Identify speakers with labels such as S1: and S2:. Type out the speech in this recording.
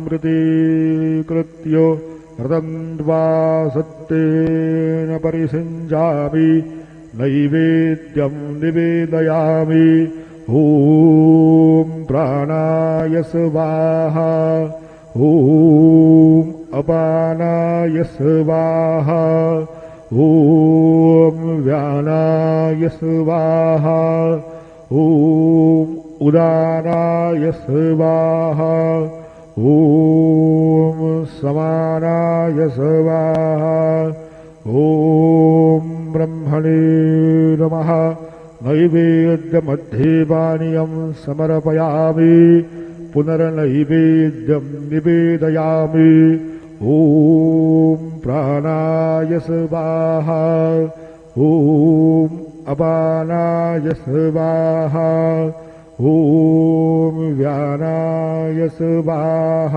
S1: मृतीकृत्य रतन्द्वा सत्तेन परिसिञ्जामि नैवेद्यं निवेदयामि। ॐ प्राणाय स्वाहा ॐ अपानाय स्वाहा ॐ व्यानाय स्वाहा ॐ उदानाय स्वाहा ॐ समानाय स्वाहा ॐ ब्रह्मणे नमः। नैवेद्यमध्ये पानीयं समर्पयामि पुनर्नैवेद्यं निवेदयामि। ॐ प्राणाय स्वाहा ॐ अपानाय स्वाहा ॐ व्यानाय स्वाहा।